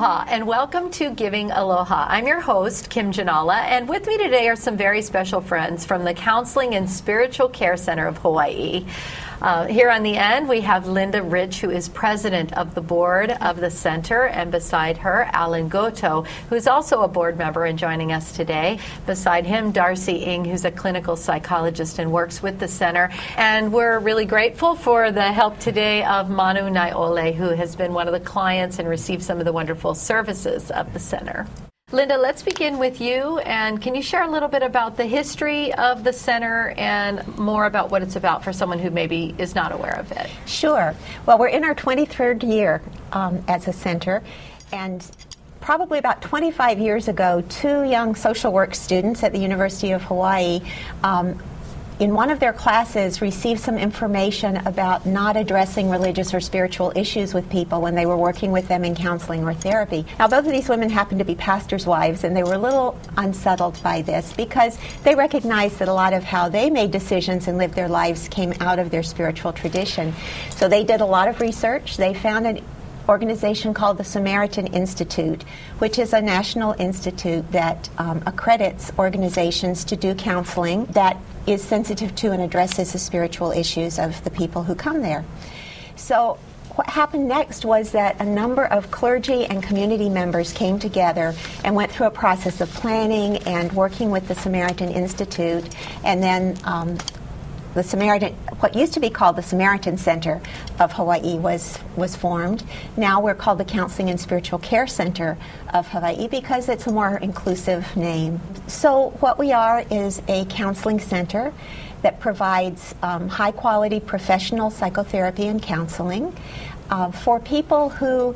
Aloha and welcome to Giving Aloha. I'm your host, Kim Gennaula, and with me today are some very special friends from the Counseling and Spiritual Care Center of Hawaii. Here on the end, we have Linda Rich, who is president of the board of the center, and beside her, Alan Goto, who's also a board member and joining us today. Beside him, Darcy Ing, who's a clinical psychologist and works with the center. And we're really grateful for the help today of Manu Naeole, who has been one of the clients and received some of the wonderful services of the center. Linda, let's begin with you, and can you share a little bit about the history of the center and more about what it's about for someone who maybe is not aware of it? Sure. Well, we're in our 23rd year as a center, and probably about 25 years ago, two young social work students at the University of Hawaii in one of their classes received some information about not addressing religious or spiritual issues with people when they were working with them in counseling or therapy. Now, both of these women happened to be pastors' wives, and they were a little unsettled by this because they recognized that a lot of how they made decisions and lived their lives came out of their spiritual tradition. So they did a lot of research. They found an organization called the Samaritan Institute, which is a national institute that accredits organizations to do counseling that is sensitive to and addresses the spiritual issues of the people who come there. So what happened next was that a number of clergy and community members came together and went through a process of planning and working with the Samaritan Institute, and then the Samaritan, what used to be called the Samaritan Center of Hawaii was formed. Now we're called the Counseling and Spiritual Care Center of Hawaii because it's a more inclusive name. So what we are is a counseling center that provides high-quality professional psychotherapy and counseling for people who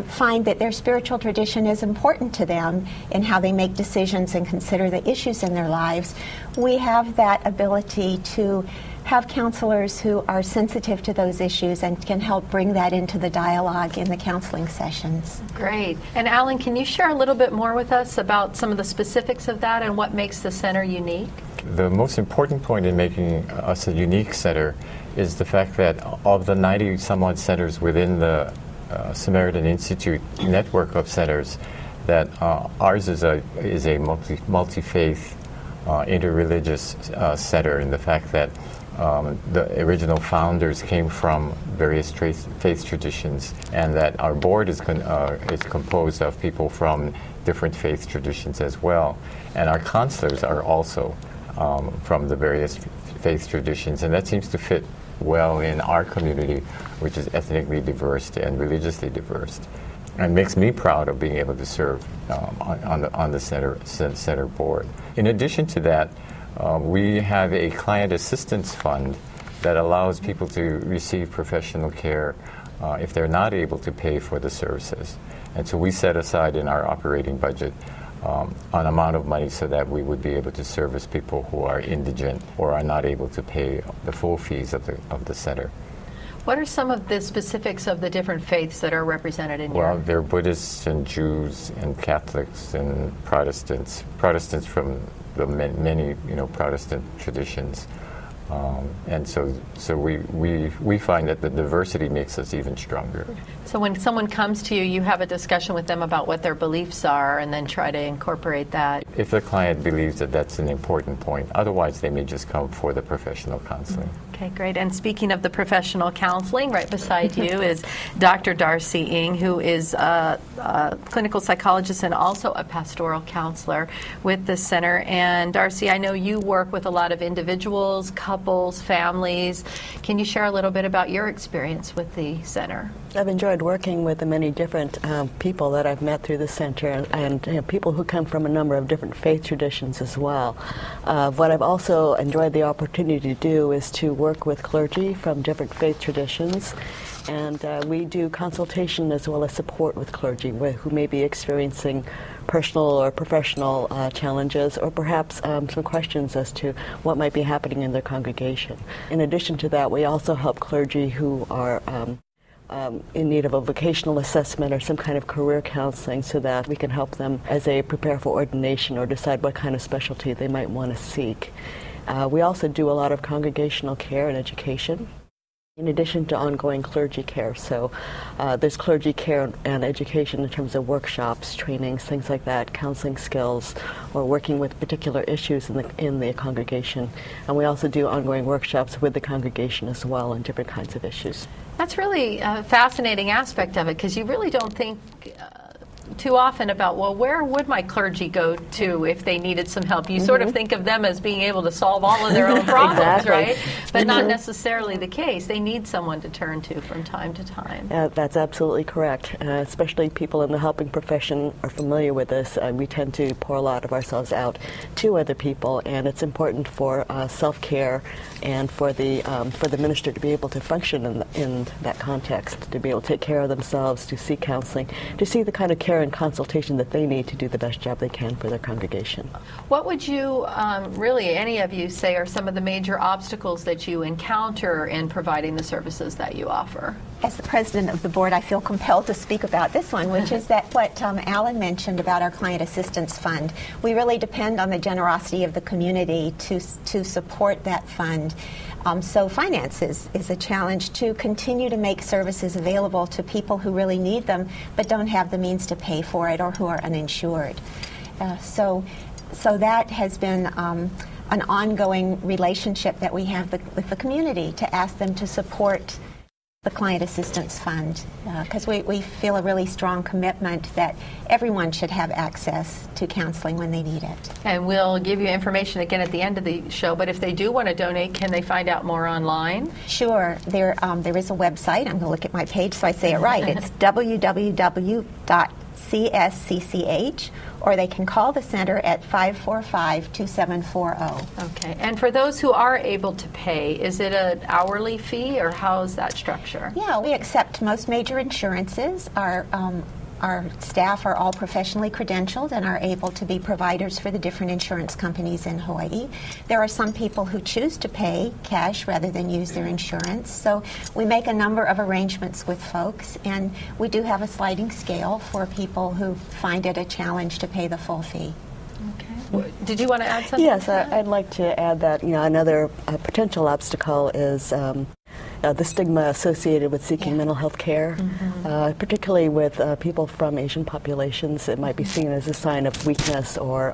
find that their spiritual tradition is important to them in how they make decisions and consider the issues in their lives. We have that ability to have counselors who are sensitive to those issues and can help bring that into the dialogue in the counseling sessions. Great. And Alan, can you share a little bit more with us about some of the specifics of that and what makes the center unique? The most important point in making us a unique center is the fact that of the 90 some odd centers within the Samaritan Institute network of centers, that ours is a multi-faith, interreligious center, in the fact that the original founders came from various faith traditions, and that our board is composed of people from different faith traditions as well, and our counselors are also from the various faith traditions, and that seems to fit well in our community, which is ethnically diverse and religiously diverse. And makes me proud of being able to serve on the center board. In addition to that, we have a client assistance fund that allows people to receive professional care if they're not able to pay for the services. And so we set aside in our operating budget an amount of money so that we would be able to service people who are indigent or are not able to pay the full fees of the center. What are some of the specifics of the different faiths that are represented in Well, your? there are Buddhists and Jews and Catholics and Protestants from the many Protestant traditions. And so we find that the diversity makes us even stronger. So when someone comes to you, you have a discussion with them about what their beliefs are and then try to incorporate that. If the client believes that that's an important point, otherwise they may just come for the professional counseling. Okay, great. And speaking of the professional counseling, right beside you is Dr. Darcy Ing, who is a clinical psychologist and also a pastoral counselor with the center. And Darcy, I know you work with a lot of individuals, couples, families. Can you share a little bit about your experience with the center? I've enjoyed working with the many different people that I've met through the center, and people who come from a number of different faith traditions as well. What I've also enjoyed the opportunity to do is to work with clergy from different faith traditions, and we do consultation as well as support with clergy who may be experiencing personal or professional challenges, or perhaps some questions as to what might be happening in their congregation. In addition to that, we also help clergy who are in need of a vocational assessment or some kind of career counseling, so that we can help them as they prepare for ordination or decide what kind of specialty they might want to seek. We also do a lot of congregational care and education. in addition to ongoing clergy care. So there's clergy care and education in terms of workshops, trainings, things like that, counseling skills, or working with particular issues in the congregation. And we also do ongoing workshops with the congregation as well on different kinds of issues. That's really a fascinating aspect of it, because you really don't think too often about, well, where would my clergy go to if they needed some help? You sort of think of them as being able to solve all of their own problems, Exactly. right? But not necessarily the case. They need someone to turn to from time to time. That's absolutely correct. Especially people in the helping profession are familiar with this. We tend to pour a lot of ourselves out to other people, and it's important for self-care and for the minister to be able to function in that context, to be able to take care of themselves, to seek counseling, to see the kind of care and consultation that they need to do the best job they can for their congregation. What would you, really, any of you, say are some of the major obstacles that you encounter in providing the services that you offer? As the president of the board, I feel compelled to speak about this one, which is that what Alan mentioned about our Client Assistance Fund. We really depend on the generosity of the community to support that fund. So finances is a challenge to continue to make services available to people who really need them but don't have the means to pay for it or who are uninsured. So that has been an ongoing relationship that we have with the community, to ask them to support the Client Assistance Fund, because we feel a really strong commitment that everyone should have access to counseling when they need it. And we'll give you information again at the end of the show, but if they do want to donate, can they find out more online? Sure. There is a website. I'm going to look at my page so I say it right. It's www.CSCCH, or they can call the center at 545-2740. Okay. And for those who are able to pay, is it an hourly fee, or how is that structure? Yeah, we accept most major insurances. Our staff are all professionally credentialed and are able to be providers for the different insurance companies in Hawaii. There are some people who choose to pay cash rather than use their insurance. So we make a number of arrangements with folks, and we do have a sliding scale for people who find it a challenge to pay the full fee. Okay. Did you want to add something? Yes, I'd like to add that another potential obstacle is the stigma associated with seeking mental health care, particularly with people from Asian populations. It might be seen as a sign of weakness or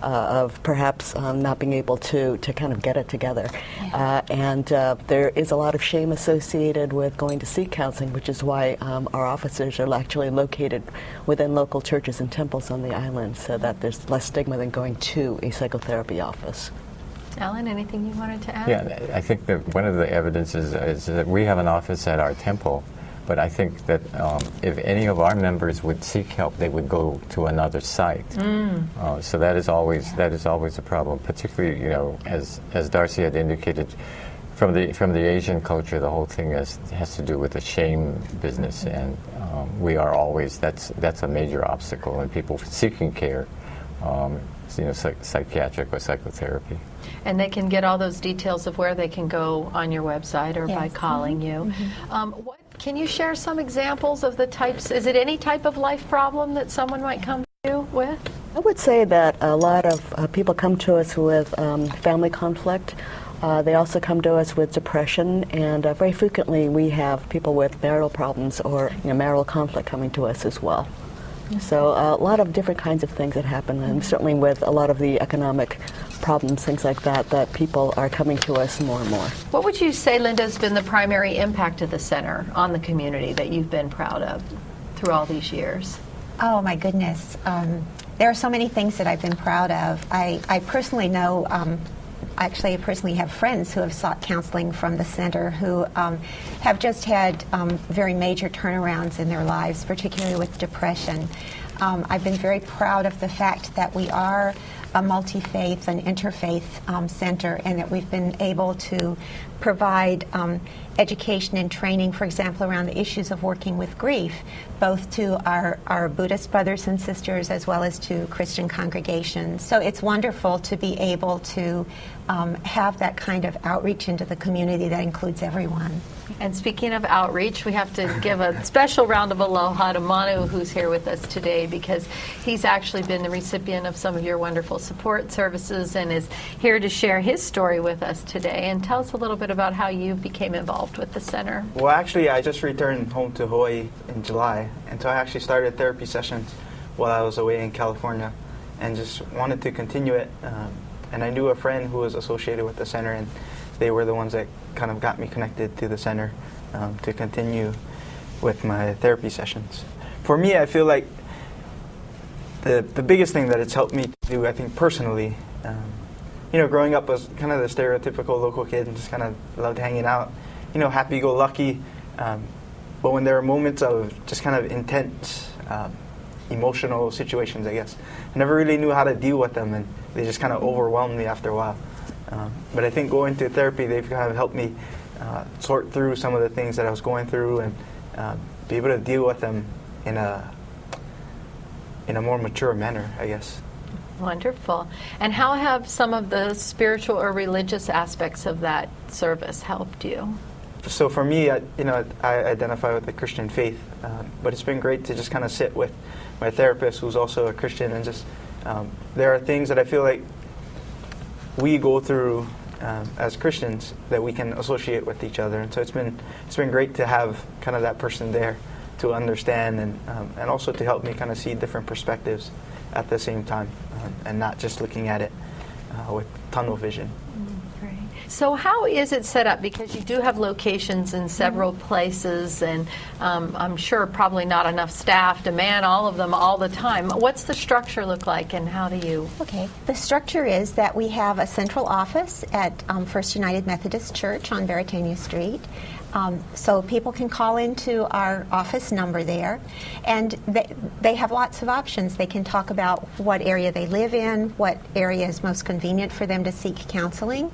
of perhaps not being able to kind of get it together. And there is a lot of shame associated with going to seek counseling, which is why our offices are actually located within local churches and temples on the island, so that there's less stigma than going to a psychotherapy office. Alan, anything you wanted to add? Yeah, I think that one of the evidences is that we have an office at our temple, but I think that if any of our members would seek help, they would go to another site. So that is always a problem, particularly as Darcy had indicated, from the Asian culture, the whole thing has to do with the shame business, and we are always that's a major obstacle in people seeking care. Psychiatric or psychotherapy. And they can get all those details of where they can go on your website or by calling you. Can you share some examples of the types? Is it any type of life problem that someone might come to you with? I would say that a lot of people come to us with family conflict. They also come to us with depression, and very frequently we have people with marital problems or marital conflict coming to us as well. So a lot of different kinds of things that happen, and certainly with a lot of the economic problems, things like that people are coming to us more and more. What would you say, Linda, has been the primary impact of the center on the community that you've been proud of through all these years? Oh, my goodness. There are so many things that I've been proud of. I personally know, I personally have friends who have sought counseling from the center who have just had very major turnarounds in their lives, particularly with depression. I've been very proud of the fact that we are a multi-faith and interfaith center, and that we've been able to provide education and training, for example, around the issues of working with grief, both to our Buddhist brothers and sisters as well as to Christian congregations. So it's wonderful to be able to have that kind of outreach into the community that includes everyone. And speaking of outreach, we have to give a special round of aloha to Manu, who's here with us today, because he's actually been the recipient of some of your wonderful support services and is here to share his story with us today. And tell us a little bit about how you became involved with the center. Well, actually, I just returned home to Hawaii in July, and so I actually started therapy sessions while I was away in California and just wanted to continue it. And I knew a friend who was associated with the center, and they were the ones that kind of got me connected to the center to continue with my therapy sessions. For me, I feel like the biggest thing that it's helped me to do, I think personally, growing up as kind of the stereotypical local kid and just kind of loved hanging out, happy-go-lucky. But when there are moments of just kind of intense emotional situations, I guess, I never really knew how to deal with them, and they just kind of overwhelmed me after a while. But I think going to therapy, they've kind of helped me sort through some of the things that I was going through and be able to deal with them in a more mature manner, I guess. Wonderful. And how have some of the spiritual or religious aspects of that service helped you? So for me, I identify with the Christian faith, but it's been great to just kind of sit with my therapist, who's also a Christian, and just there are things that I feel like we go through as Christians that we can associate with each other, and so it's been great to have kind of that person there to understand and also to help me kind of see different perspectives at the same time, and not just looking at it with tunnel vision. Great. So how is it set up? Because you do have locations in several places, and I'm sure probably not enough staff to man all of them all the time. What's the structure look like, and how do you? Okay. The structure is that we have a central office at First United Methodist Church on Veritania Street. So people can call into our office number there, and they have lots of options. They can talk about what area they live in, what area is most convenient for them to seek counseling.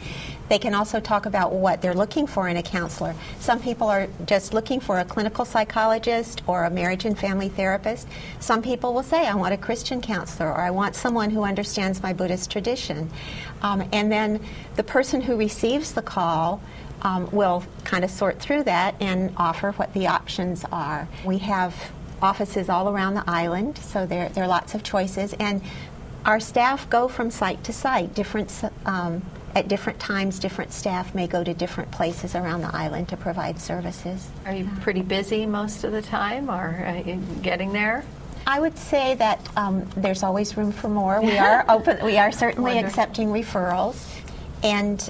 They can also talk about what they're looking for in a counselor. Some people are just looking for a clinical psychologist or a marriage and family therapist. Some people will say, I want a Christian counselor, or I want someone who understands my Buddhist tradition. And then the person who receives the call will kind of sort through that and offer what the options are. We have offices all around the island, so there are lots of choices, and our staff go from site to site. At different times, different staff may go to different places around the island to provide services. Are you pretty busy most of the time, or are you getting there? I would say that there's always room for more. We are open. We are certainly accepting referrals, and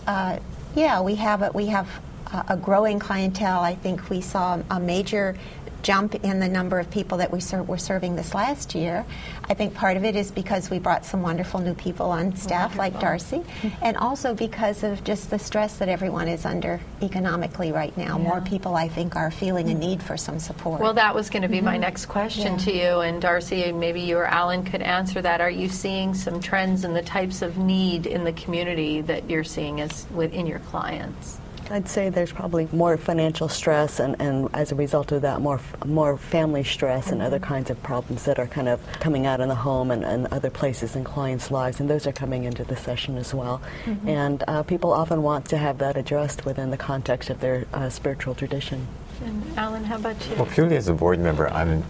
we have a growing clientele. I think we saw a major jump in the number of people that we were serving this last year. I think part of it is because we brought some wonderful new people on staff, like Darcy, and also because of just the stress that everyone is under economically right now. Yeah. More people, I think, are feeling a need for some support. Well, that was going to be my next question to you, and Darcy, maybe you or Alan could answer that. Are you seeing some trends in the types of need in the community that you're seeing within your clients? I'd say there's probably more financial stress, and as a result of that, more family stress and other kinds of problems that are kind of coming out in the home and other places in clients' lives, and those are coming into the session as well. And people often want to have that addressed within the context of their spiritual tradition. And Alan, how about you? Well, purely as a board member, I'm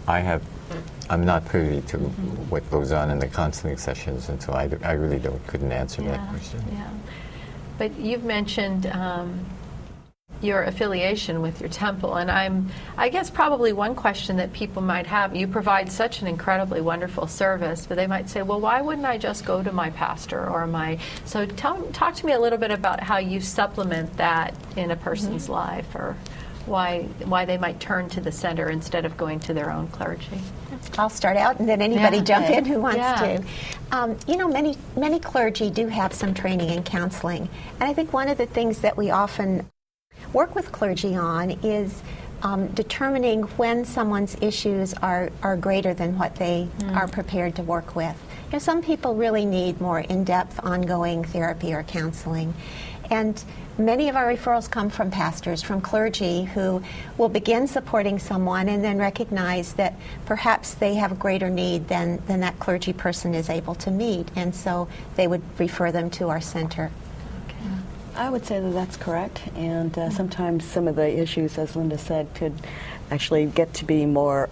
not privy to what goes on in the counseling sessions, and so I really couldn't answer that question. Yeah, but you've mentioned your affiliation with your temple, and I guess probably one question that people might have, you provide such an incredibly wonderful service, but they might say, well, why wouldn't I just go to my pastor or so talk to me a little bit about how you supplement that in a person's life, or why they might turn to the center instead of going to their own clergy. I'll start out, and then anybody jump in who wants to. Many clergy do have some training in counseling, and I think one of the things that we often work with clergy on is determining when someone's issues are greater than what they are prepared to work with. Some people really need more in-depth ongoing therapy or counseling, and many of our referrals come from pastors, from clergy, who will begin supporting someone and then recognize that perhaps they have a greater need than that clergy person is able to meet, and so they would refer them to our center. I would say that that's correct, and sometimes some of the issues, as Linda said, could actually get to be more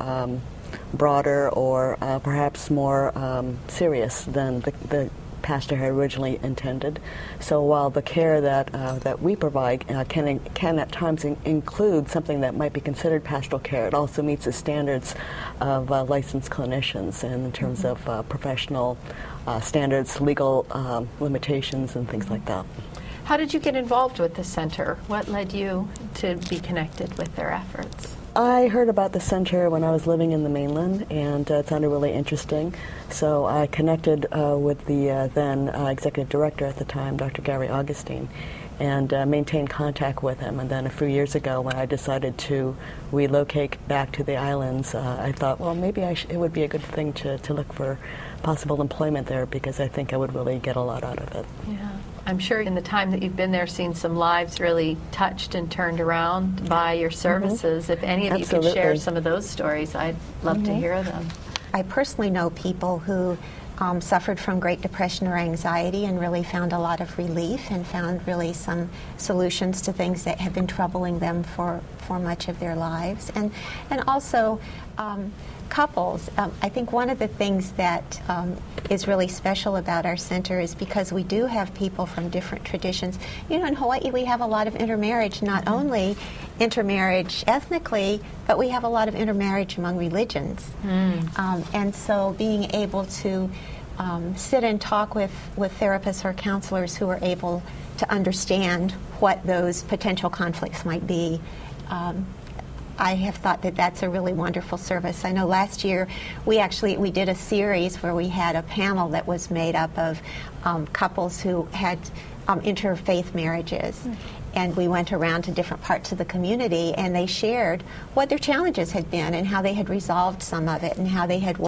broader or perhaps more serious than the pastor had originally intended. So while the care that we provide can at times include something that might be considered pastoral care, it also meets the standards of licensed clinicians in terms of professional standards, legal limitations, and things like that. How did you get involved with the center? What led you to be connected with their efforts? I heard about the center when I was living in the mainland, and it sounded really interesting. So I connected with the then executive director at the time, Dr. Gary Augustine, and maintained contact with him. And then a few years ago, when I decided to relocate back to the islands, I thought, well, maybe it would be a good thing to look for possible employment there, because I think I would really get a lot out of it. Yeah. I'm sure in the time that you've been there, seen some lives really touched and turned around by your services. If any of you could share some of those stories, I'd love to hear them. I personally know people who suffered from Great Depression or anxiety and really found a lot of relief and found really some solutions to things that have been troubling them for much of their lives. And also couples. I think one of the things that is really special about our center is because we do have people from different traditions. You know, in Hawaii we have a lot of intermarriage, not only intermarriage ethnically, but we have a lot of intermarriage among religions. And so being able to sit and talk with therapists or counselors who are able to understand what those potential conflicts might be, I have thought that that's a really wonderful service. I know last year we did a series where we had a panel that was made up of couples who had interfaith marriages. And we went around to different parts of the community, and they shared what their challenges had been and how they had resolved some of it and how they had